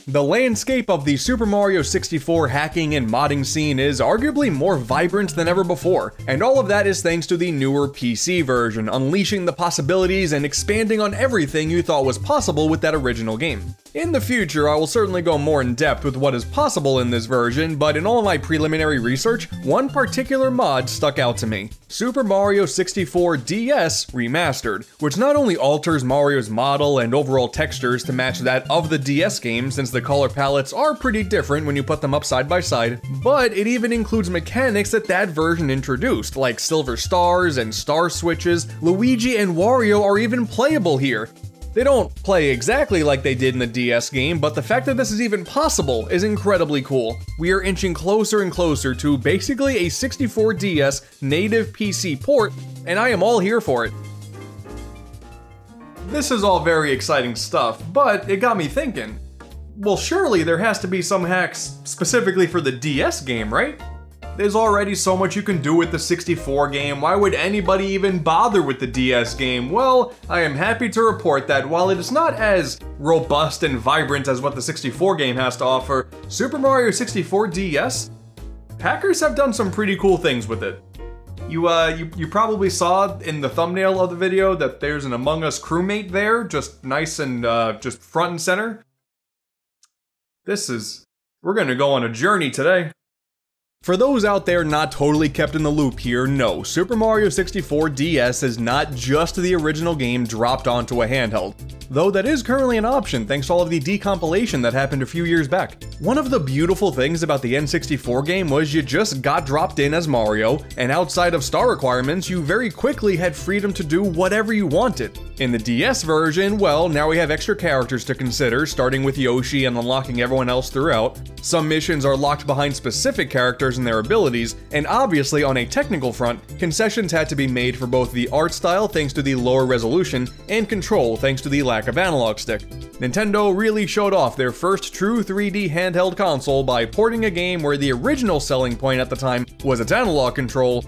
The landscape of the Super Mario 64 hacking and modding scene is arguably more vibrant than ever before, and all of that is thanks to the newer PC version, unleashing the possibilities and expanding on everything you thought was possible with that original game. In the future, I will certainly go more in depth with what is possible in this version, but in all my preliminary research, one particular mod stuck out to me: Super Mario 64 DS Remastered, which not only alters Mario's model and overall textures to match that of the DS game, since the color palettes are pretty different when you put them up side by side, but it even includes mechanics that version introduced, like silver stars and star switches. Luigi and Wario are even playable here. They don't play exactly like they did in the DS game, but the fact that this is even possible is incredibly cool. We are inching closer and closer to basically a 64DS native PC port, and I am all here for it. This is all very exciting stuff, but it got me thinking. Well, surely there has to be some hacks specifically for the DS game, right? There's already so much you can do with the 64 game, why would anybody even bother with the DS game? Well, I am happy to report that while it is not as robust and vibrant as what the 64 game has to offer, Super Mario 64 DS, hackers have done some pretty cool things with it. You probably saw in the thumbnail of the video that there's an Among Us crewmate there, just nice and just front and center. We're gonna go on a journey today. For those out there not totally kept in the loop here, no, Super Mario 64 DS is not just the original game dropped onto a handheld, though that is currently an option thanks to all of the decompilation that happened a few years back. One of the beautiful things about the N64 game was you just got dropped in as Mario, and outside of star requirements, you very quickly had freedom to do whatever you wanted. In the DS version, well, now we have extra characters to consider, starting with Yoshi and unlocking everyone else throughout. Some missions are locked behind specific characters and their abilities, and obviously on a technical front, concessions had to be made for both the art style thanks to the lower resolution, and control thanks to the lack of analog stick. Nintendo really showed off their first true 3D handheld console by porting a game where the original selling point at the time was its analog control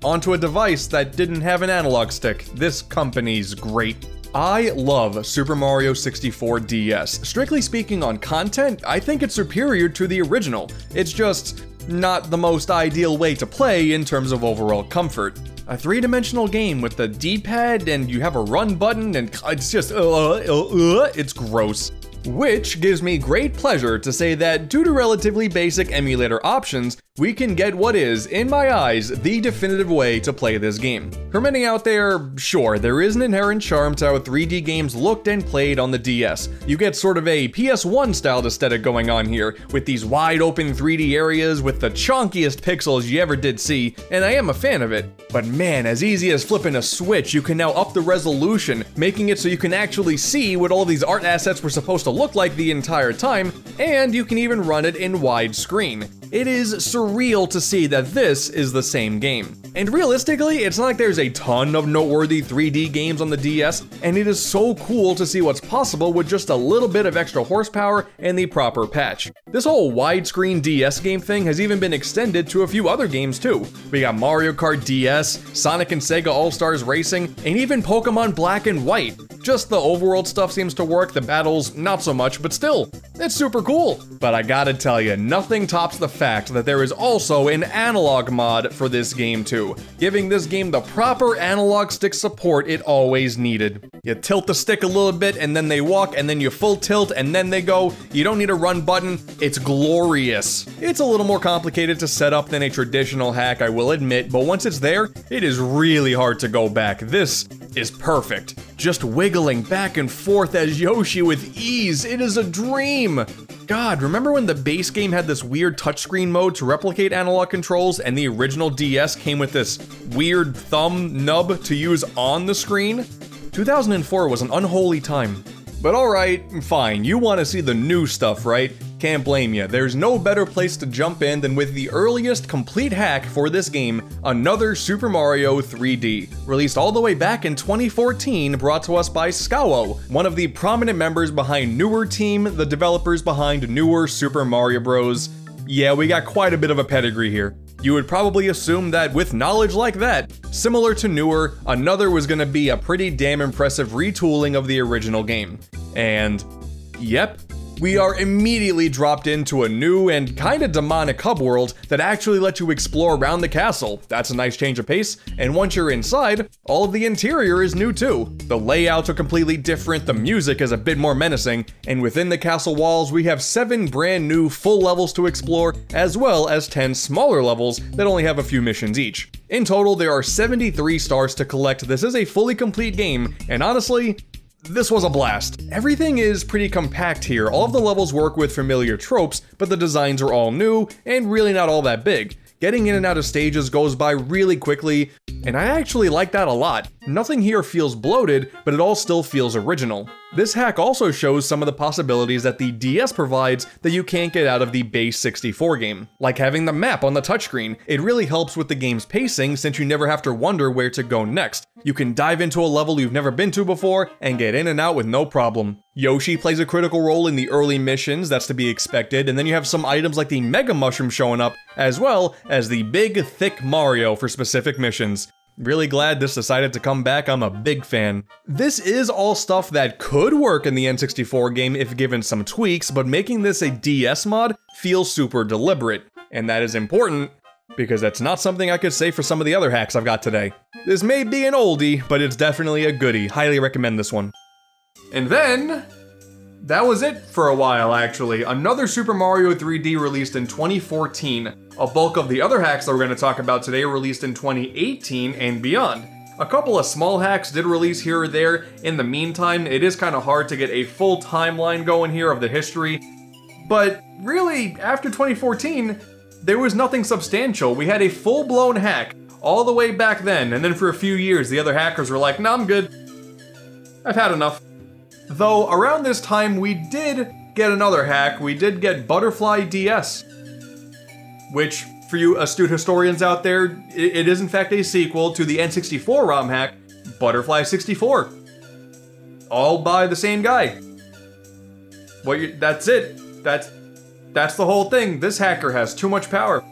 onto a device that didn't have an analog stick. This company's great. I love Super Mario 64 DS. Strictly speaking on content, I think it's superior to the original. It's just not the most ideal way to play in terms of overall comfort. A three-dimensional game with the D-pad and you have a run button and it's just it's gross. Which gives me great pleasure to say that due to relatively basic emulator options, we can get what is, in my eyes, the definitive way to play this game. For many out there, sure, there is an inherent charm to how 3D games looked and played on the DS. You get sort of a PS1 styled aesthetic going on here, with these wide open 3D areas with the chonkiest pixels you ever did see, and I am a fan of it. But man, as easy as flipping a switch, you can now up the resolution, making it so you can actually see what all these art assets were supposed to look like the entire time, and you can even run it in widescreen. It is surreal to see that this is the same game. And realistically, it's not like there's a ton of noteworthy 3D games on the DS, and it is so cool to see what's possible with just a little bit of extra horsepower and the proper patch. This whole widescreen DS game thing has even been extended to a few other games too. We got Mario Kart DS, Sonic and Sega All-Stars Racing, and even Pokemon Black and White. Just the overworld stuff seems to work, the battles not so much, but still, it's super cool. But I gotta tell you, nothing tops the fact that there is also an analog mod for this game too, giving this game the proper analog stick support it always needed. You tilt the stick a little bit and then they walk, and then you full tilt and then they go. You don't need a run button, it's glorious. It's a little more complicated to set up than a traditional hack, I will admit, but once it's there, it is really hard to go back. This is perfect. Just wiggling back and forth as Yoshi with ease, it is a dream! God, remember when the base game had this weird touchscreen mode to replicate analog controls and the original DS came with this weird thumb nub to use on the screen? 2004 was an unholy time. But alright, fine, you want to see the new stuff, right? Can't blame you. There's no better place to jump in than with the earliest complete hack for this game, another Super Mario 3D. Released all the way back in 2014, brought to us by Scawo, one of the prominent members behind Newer Team, the developers behind newer Super Mario Bros. Yeah, we got quite a bit of a pedigree here. You would probably assume that with knowledge like that, similar to Newer, another was gonna be a pretty damn impressive retooling of the original game. And yep, We are immediately dropped into a new and kinda demonic hub world that actually lets you explore around the castle. That's a nice change of pace, and once you're inside, all of the interior is new too. The layouts are completely different, the music is a bit more menacing, and within the castle walls we have 7 brand new full levels to explore, as well as 10 smaller levels that only have a few missions each. In total, there are 73 stars to collect. This is a fully complete game, and honestly, this was a blast. Everything is pretty compact here. All of the levels work with familiar tropes, but the designs are all new and really not all that big. Getting in and out of stages goes by really quickly, and I actually like that a lot. Nothing here feels bloated, but it all still feels original. This hack also shows some of the possibilities that the DS provides that you can't get out of the base 64 game. Like having the map on the touchscreen. It really helps with the game's pacing since you never have to wonder where to go next. You can dive into a level you've never been to before and get in and out with no problem. Yoshi plays a critical role in the early missions, that's to be expected, and then you have some items like the Mega Mushroom showing up, as well as the big, thick Mario for specific missions. Really glad this decided to come back, I'm a big fan. This is all stuff that could work in the N64 game if given some tweaks, but making this a DS mod feels super deliberate. And that is important, because that's not something I could say for some of the other hacks I've got today. This may be an oldie, but it's definitely a goodie. Highly recommend this one. And then, that was it for a while actually. Another Super Mario 3D released in 2014. A bulk of the other hacks that we're going to talk about today released in 2018 and beyond. A couple of small hacks did release here or there. In the meantime, it is kind of hard to get a full timeline going here of the history. But really, after 2014, there was nothing substantial. We had a full-blown hack all the way back then, and then for a few years the other hackers were like, nah, I'm good. I've had enough. Though around this time we did get another hack. We did get Butterfly DS. Which, for you astute historians out there, it is in fact a sequel to the N64 ROM hack, Butterfly 64. All by the same guy. That's it. That's the whole thing. This hacker has too much power.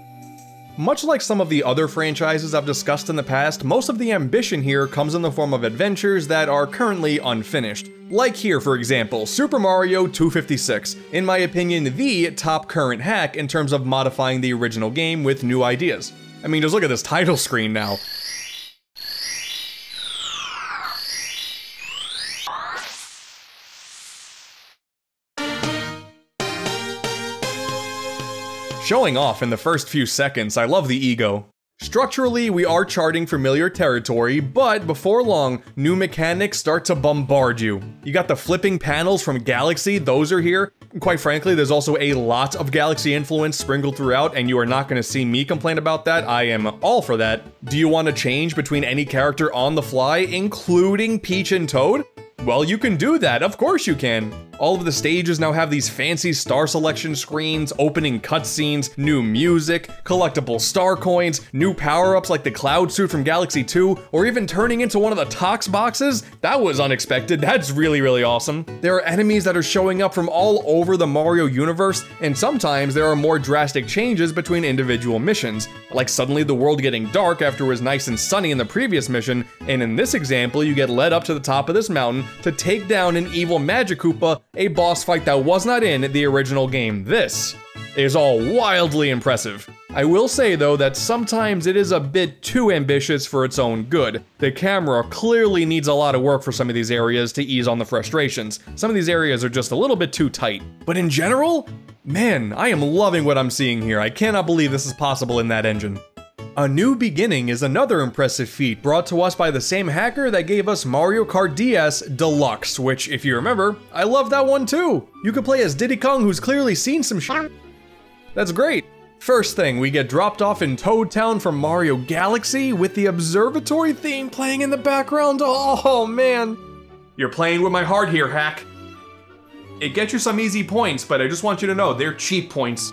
Much like some of the other franchises I've discussed in the past, most of the ambition here comes in the form of adventures that are currently unfinished. Like here, for example, Super Mario 256, in my opinion the top current hack in terms of modifying the original game with new ideas. I mean, just look at this title screen now. Showing off in the first few seconds, I love the ego. Structurally, we are charting familiar territory, but before long, new mechanics start to bombard you. You got the flipping panels from Galaxy, those are here. Quite frankly, there's also a lot of Galaxy influence sprinkled throughout, and you are not going to see me complain about that. I am all for that. Do you want to change between any character on the fly, including Peach and Toad? Well, you can do that, of course you can. All of the stages now have these fancy star selection screens, opening cutscenes, new music, collectible star coins, new power-ups like the Cloud Suit from Galaxy 2, or even turning into one of the Tox boxes. That was unexpected. That's really, really awesome. There are enemies that are showing up from all over the Mario universe, and sometimes there are more drastic changes between individual missions, like suddenly the world getting dark after it was nice and sunny in the previous mission, and in this example, you get led up to the top of this mountain to take down an evil Magikoopa, a boss fight that was not in the original game. This is all wildly impressive. I will say though that sometimes it is a bit too ambitious for its own good. The camera clearly needs a lot of work for some of these areas to ease on the frustrations. Some of these areas are just a little bit too tight. But in general, man, I am loving what I'm seeing here. I cannot believe this is possible in that engine. A New Beginning is another impressive feat brought to us by the same hacker that gave us Mario Kart DS Deluxe, which, if you remember, I love that one too. You could play as Diddy Kong, who's clearly seen some shit. That's great. First thing, we get dropped off in Toad Town from Mario Galaxy with the observatory theme playing in the background. Oh man. You're playing with my heart here, hack. It gets you some easy points, but I just want you to know they're cheap points.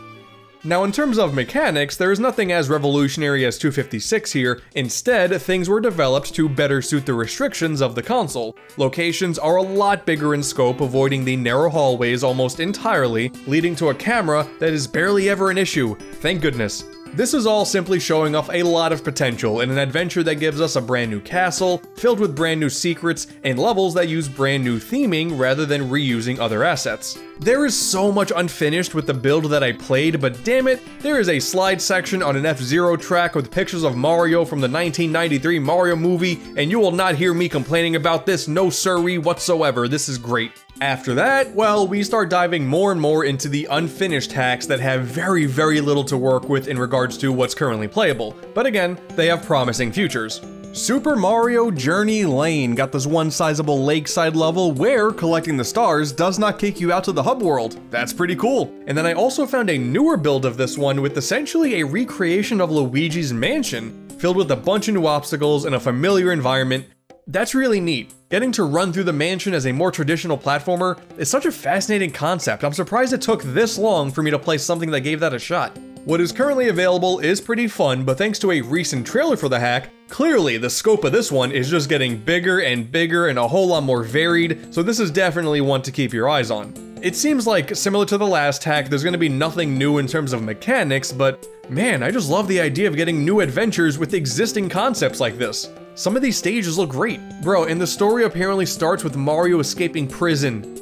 Now in terms of mechanics, there is nothing as revolutionary as 256 here. Instead, things were developed to better suit the restrictions of the console. Locations are a lot bigger in scope, avoiding the narrow hallways almost entirely, leading to a camera that is barely ever an issue. Thank goodness. This is all simply showing off a lot of potential in an adventure that gives us a brand new castle, filled with brand new secrets, and levels that use brand new theming rather than reusing other assets. There is so much unfinished with the build that I played, but damn it, there is a slide section on an F-Zero track with pictures of Mario from the 1993 Mario movie, and you will not hear me complaining about this, no siree whatsoever. This is great. After that, well, we start diving more and more into the unfinished hacks that have very, very little to work with in regards to what's currently playable, but again, they have promising futures. Super Mario Journey Lane got this one sizable lakeside level where collecting the stars does not kick you out to the hub world. That's pretty cool. And then I also found a newer build of this one with essentially a recreation of Luigi's Mansion, filled with a bunch of new obstacles and a familiar environment. That's really neat. Getting to run through the mansion as a more traditional platformer is such a fascinating concept. I'm surprised it took this long for me to play something that gave that a shot. What is currently available is pretty fun, but thanks to a recent trailer for the hack, clearly the scope of this one is just getting bigger and a whole lot more varied, so this is definitely one to keep your eyes on. It seems like, similar to the last hack, there's going to be nothing new in terms of mechanics, but man, I just love the idea of getting new adventures with existing concepts like this. Some of these stages look great. Bro, and the story apparently starts with Mario escaping prison.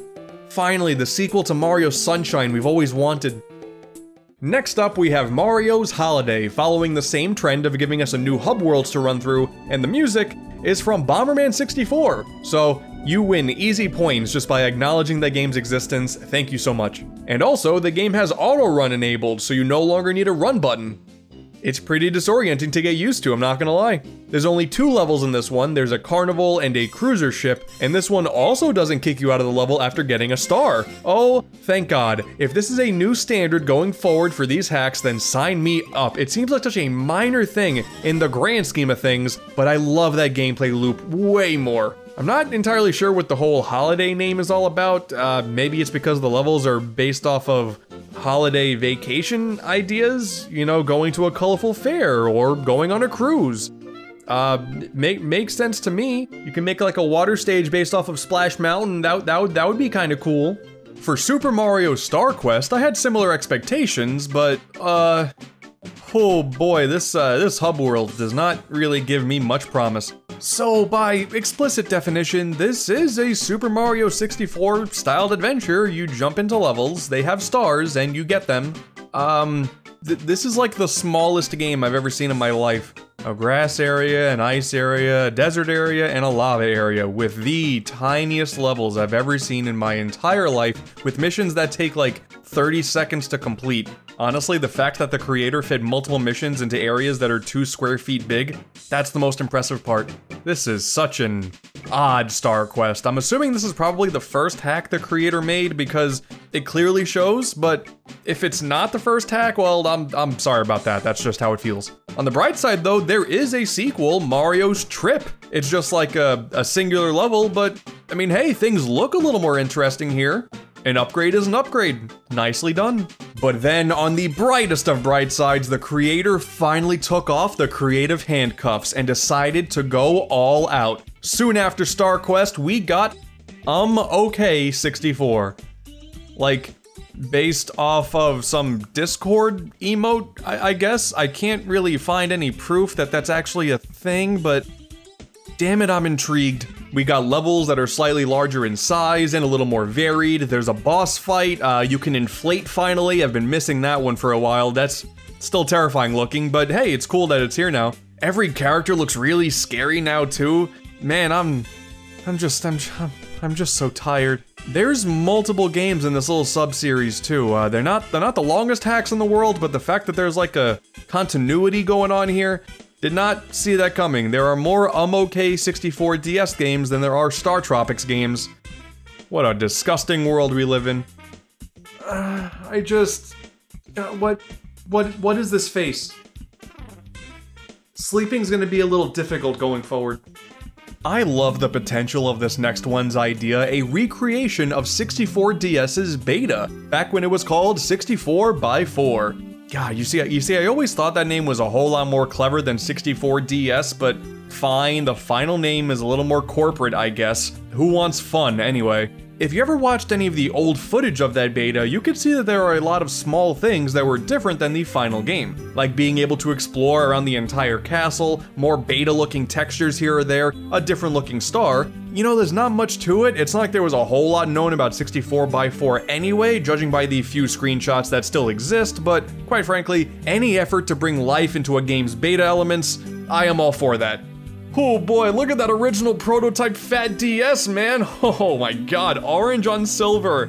Finally, the sequel to Mario Sunshine we've always wanted. Next up, we have Mario's Holiday, following the same trend of giving us a new hub worlds to run through, and the music is from Bomberman 64. So, you win easy points just by acknowledging that game's existence, thank you so much. And also, the game has auto run enabled, so you no longer need a run button. It's pretty disorienting to get used to, I'm not gonna lie. There's only 2 levels in this one, there's a carnival and a cruiser ship, and this one also doesn't kick you out of the level after getting a star. Oh, thank God. If this is a new standard going forward for these hacks, then sign me up. It seems like such a minor thing in the grand scheme of things, but I love that gameplay loop way more. I'm not entirely sure what the whole holiday name is all about. Maybe it's because the levels are based off of holiday vacation ideas, you know, going to a colorful fair or going on a cruise. Makes sense to me. You can make like a water stage based off of Splash Mountain. That would be kind of cool. For Super Mario Star Quest, I had similar expectations, but oh boy, this hub world does not really give me much promise. So by explicit definition, this is a Super Mario 64 styled adventure. You jump into levels, they have stars, and you get them. This is like the smallest game I've ever seen in my life. A grass area, an ice area, a desert area, and a lava area with the tiniest levels I've ever seen in my entire life, with missions that take like 30 seconds to complete. Honestly, the fact that the creator fit multiple missions into areas that are 2 square feet big, that's the most impressive part. This is such an odd Star Quest. I'm assuming this is probably the first hack the creator made because it clearly shows, but if it's not the first hack, well, I'm sorry about that. That's just how it feels. On the bright side though, there is a sequel, Mario's Trip. It's just like a singular level, but I mean, hey, things look a little more interesting here. An upgrade is an upgrade. Nicely done. But then on the brightest of bright sides, the creator finally took off the creative handcuffs and decided to go all out. Soon after Star Quest, we got OK 64. Like, based off of some Discord emote, I guess. I can't really find any proof that that's actually a thing, but damn it, I'm intrigued. We got levels that are slightly larger in size and a little more varied. There's a boss fight. You can inflate finally. I've been missing that one for a while. That's still terrifying looking, but hey, it's cool that it's here now. Every character looks really scary now too. Man, I'm just so tired. There's multiple games in this little sub-series too. They're not the longest hacks in the world, but the fact that there's like a continuity going on here, did not see that coming. There are more OK 64 DS games than there are Star Tropics games. What a disgusting world we live in. What is this face? Sleeping's gonna be a little difficult going forward. I love the potential of this next one's idea, a recreation of 64DS's beta, back when it was called 64x4. God, you see, I always thought that name was a whole lot more clever than 64DS, but fine, the final name is a little more corporate, I guess. Who wants fun, anyway? If you ever watched any of the old footage of that beta, you could see that there are a lot of small things that were different than the final game, like being able to explore around the entire castle, more beta-looking textures here or there, a different-looking star. You know, there's not much to it. It's not like there was a whole lot known about 64x4 anyway, judging by the few screenshots that still exist, but quite frankly, any effort to bring life into a game's beta elements, I am all for that. Oh boy, look at that original prototype fat DS, man! Oh my god, orange on silver!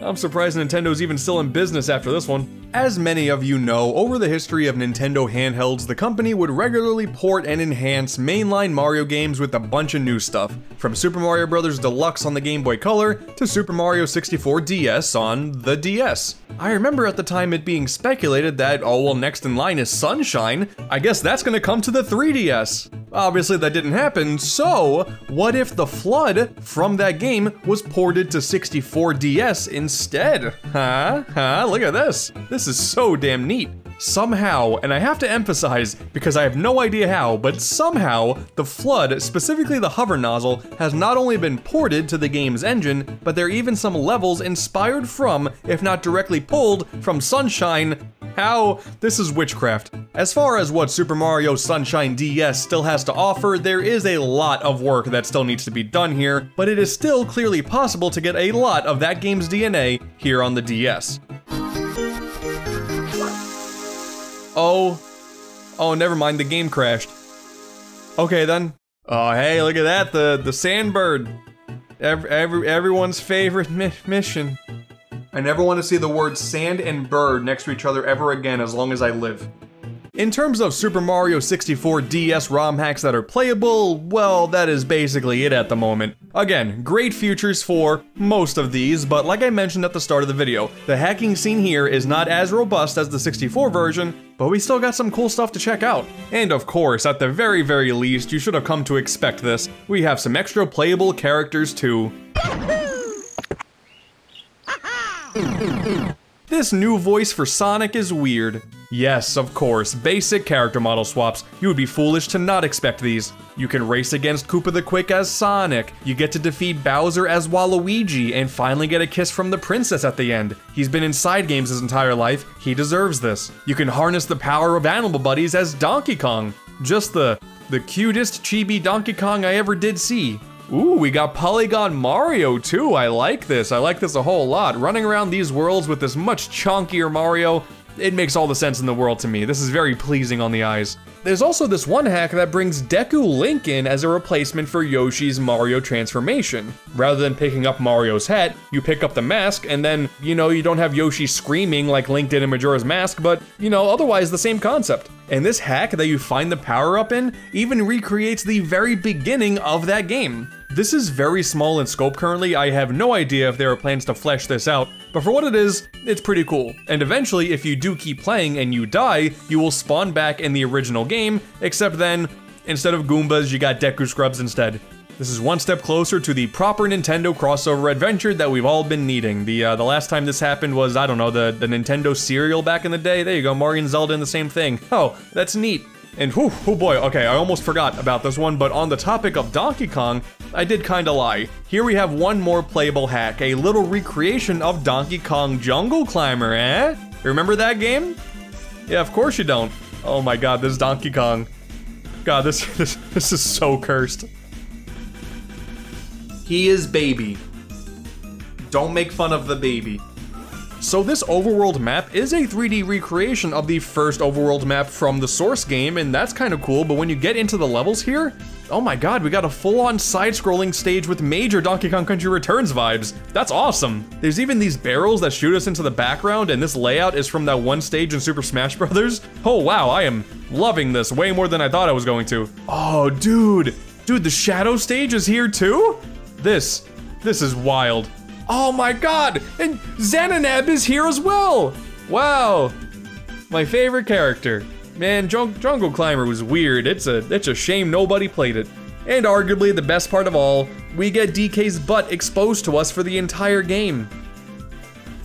I'm surprised Nintendo's even still in business after this one. As many of you know, over the history of Nintendo handhelds, the company would regularly port and enhance mainline Mario games with a bunch of new stuff, from Super Mario Bros. Deluxe on the Game Boy Color to Super Mario 64 DS on the DS. I remember at the time it being speculated that, oh well, next in line is Sunshine, I guess that's gonna come to the 3DS. Obviously that didn't happen, so what if the FLUDD from that game was ported to 64 DS instead? Huh? Look at this. This is so damn neat. Somehow, and I have to emphasize, because I have no idea how, but somehow, the FLUDD, specifically the hover nozzle, has not only been ported to the game's engine, but there are even some levels inspired from, if not directly pulled, from Sunshine. How? This is witchcraft. As far as what Super Mario Sunshine DS still has to offer, there is a lot of work that still needs to be done here, but it is still clearly possible to get a lot of that game's DNA here on the DS. Oh, never mind, the game crashed. Okay then. Oh, hey, look at that, the sandbird. Everyone's favorite mission. I never want to see the words sand and bird next to each other ever again as long as I live. In terms of Super Mario 64 DS ROM hacks that are playable, well, that is basically it at the moment. Again, great futures for most of these, but like I mentioned at the start of the video, the hacking scene here is not as robust as the 64 version, but we still got some cool stuff to check out. And of course, at the very, very least, you should have come to expect this. We have some extra playable characters too. This new voice for Sonic is weird. Yes, of course, basic character model swaps. You would be foolish to not expect these. You can race against Koopa the Quick as Sonic, you get to defeat Bowser as Waluigi, and finally get a kiss from the princess at the end. He's been in side games his entire life, he deserves this. You can harness the power of animal buddies as Donkey Kong. Just the cutest chibi Donkey Kong I ever did see. Ooh, we got Polygon Mario too. I like this a whole lot. Running around these worlds with this much chunkier Mario, it makes all the sense in the world to me. This is very pleasing on the eyes. There's also this one hack that brings Deku Link in as a replacement for Yoshi's Mario transformation. Rather than picking up Mario's hat, you pick up the mask and then, you know, you don't have Yoshi screaming like Link did in Majora's Mask, but, you know, otherwise the same concept. And this hack that you find the power-up in even recreates the very beginning of that game. This is very small in scope currently. I have no idea if there are plans to flesh this out, but for what it is, it's pretty cool. And eventually, if you do keep playing and you die, you will spawn back in the original game, except then, instead of Goombas, you got Deku Scrubs instead. This is one step closer to the proper Nintendo crossover adventure that we've all been needing. The last time this happened was, I don't know, the Nintendo cereal back in the day. There you go, Mario and Zelda in the same thing. Oh, that's neat. And oh boy, okay, I almost forgot about this one, but on the topic of Donkey Kong, I did kinda lie. Here we have one more playable hack, a little recreation of Donkey Kong Jungle Climber, eh? Remember that game? Yeah, of course you don't. Oh my god, this Donkey Kong. God, this is so cursed. He is baby. Don't make fun of the baby. So this overworld map is a 3D recreation of the first overworld map from the source game, and that's kind of cool, but when you get into the levels here, oh my god, we got a full-on side-scrolling stage with major Donkey Kong Country Returns vibes. That's awesome. There's even these barrels that shoot us into the background, and this layout is from that one stage in Super Smash Bros. Oh wow, I am loving this way more than I thought I was going to. Oh dude, the Shadow stage is here too? This is wild. Oh my god, and Xananab is here as well! Wow, my favorite character. Man, Jungle Climber was weird. It's a shame nobody played it. And arguably the best part of all, we get DK's butt exposed to us for the entire game.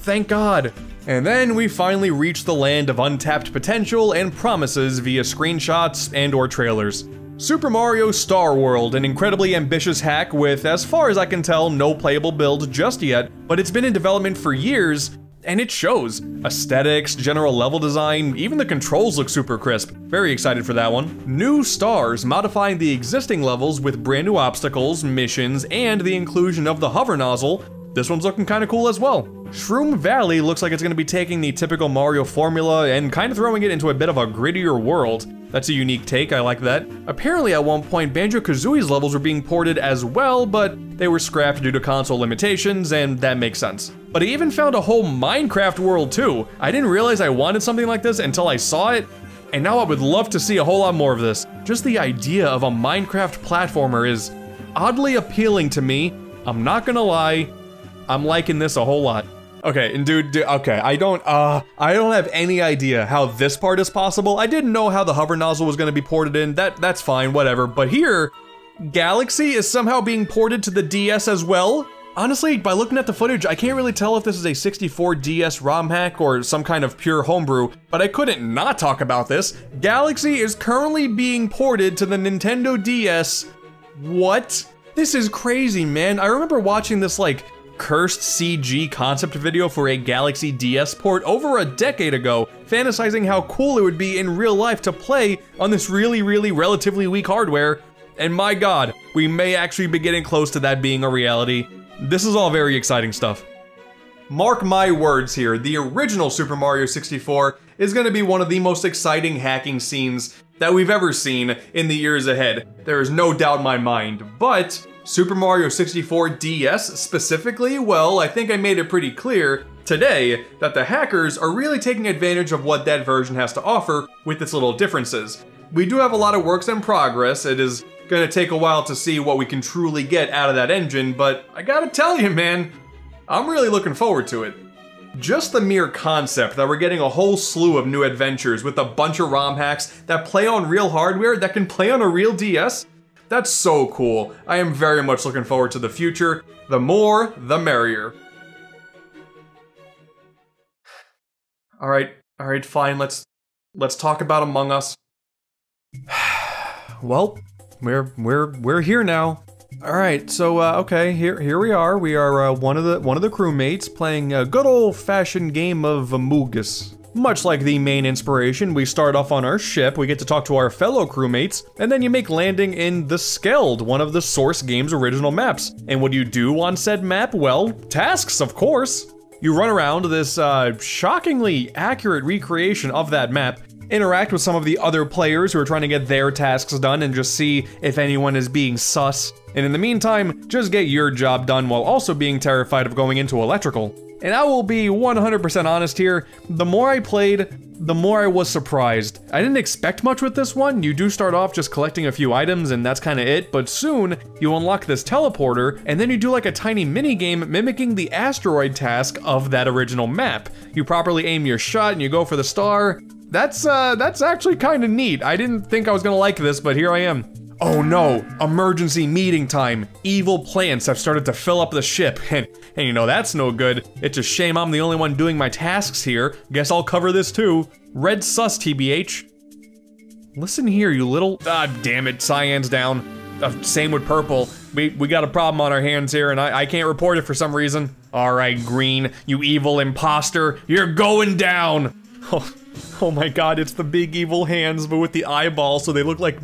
Thank God. And then we finally reach the land of untapped potential and promises via screenshots and/or trailers. Super Mario Star World, an incredibly ambitious hack with, as far as I can tell, no playable build just yet, but it's been in development for years, and it shows. Aesthetics, general level design, even the controls look super crisp. Very excited for that one. New stars, modifying the existing levels with brand new obstacles, missions, and the inclusion of the hover nozzle. This one's looking kinda cool as well. Shroom Valley looks like it's gonna be taking the typical Mario formula and kinda throwing it into a bit of a grittier world. That's a unique take, I like that. Apparently at one point Banjo-Kazooie's levels were being ported as well, but they were scrapped due to console limitations, and that makes sense. But I even found a whole Minecraft world too. I didn't realize I wanted something like this until I saw it, and now I would love to see a whole lot more of this. Just the idea of a Minecraft platformer is oddly appealing to me. I'm not gonna lie, I'm liking this a whole lot. Okay, and okay, I don't have any idea how this part is possible. I didn't know how the hover nozzle was gonna be ported in, that's fine, whatever. But here, Galaxy is somehow being ported to the DS as well. Honestly, by looking at the footage, I can't really tell if this is a 64 DS ROM hack or some kind of pure homebrew, but I couldn't not talk about this. Galaxy is currently being ported to the Nintendo DS. What? This is crazy, man. I remember watching this, like, cursed CG concept video for a Galaxy DS port over a decade ago, fantasizing how cool it would be in real life to play on this really relatively weak hardware, and my god, we may actually be getting close to that being a reality. This is all very exciting stuff. Mark my words here, the original Super Mario 64 is going to be one of the most exciting hacking scenes that we've ever seen in the years ahead. There is no doubt in my mind, but Super Mario 64 DS specifically, well, I think I made it pretty clear today that the hackers are really taking advantage of what that version has to offer with its little differences. We do have a lot of works in progress. It is gonna take a while to see what we can truly get out of that engine, but I gotta tell you, man, I'm really looking forward to it. Just the mere concept that we're getting a whole slew of new adventures with a bunch of ROM hacks that play on real hardware that can play on a real DS, that's so cool. I am very much looking forward to the future. The more, the merrier. All right, fine. Let's talk about Among Us. Well, we're here now. All right, so okay, here we are. We are one of the crewmates playing a good old-fashioned game of Amogus. Much like the main inspiration, we start off on our ship, we get to talk to our fellow crewmates, and then you make landing in the Skeld, one of the Source game's original maps. And what do you do on said map? Well, tasks, of course. You run around this shockingly accurate recreation of that map, interact with some of the other players who are trying to get their tasks done and just see if anyone is being sus. And in the meantime, just get your job done while also being terrified of going into electrical. And I will be 100% honest here, the more I played, the more I was surprised. I didn't expect much with this one. You do start off just collecting a few items and that's kind of it, but soon you unlock this teleporter and then you do like a tiny mini game mimicking the asteroid task of that original map. You properly aim your shot and you go for the star. That's actually kind of neat. I didn't think I was gonna like this, but here I am. Oh no, emergency meeting time. Evil plants have started to fill up the ship, and you know that's no good. It's a shame I'm the only one doing my tasks here. Guess I'll cover this too. Red sus, TBH. Listen here, you little... Ah, damn it, cyan's down. Same with purple. We got a problem on our hands here, and I can't report it for some reason. Alright, green, you evil imposter, you're going down! Oh my god, it's the big evil hands, but with the eyeballs, so they look like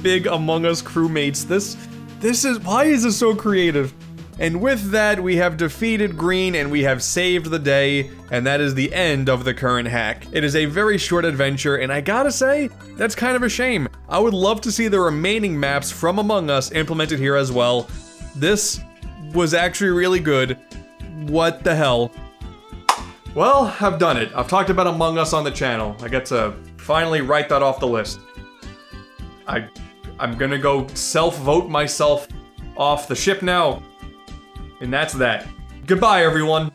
big Among Us crewmates. This is, why is this so creative? And with that, we have defeated green and we have saved the day, and that is the end of the current hack. It is a very short adventure, and I gotta say, that's kind of a shame. I would love to see the remaining maps from Among Us implemented here as well. This was actually really good. What the hell? Well, I've done it. I've talked about Among Us on the channel. I get to finally write that off the list. I'm gonna go self-vote myself off the ship now. And that's that. Goodbye, everyone.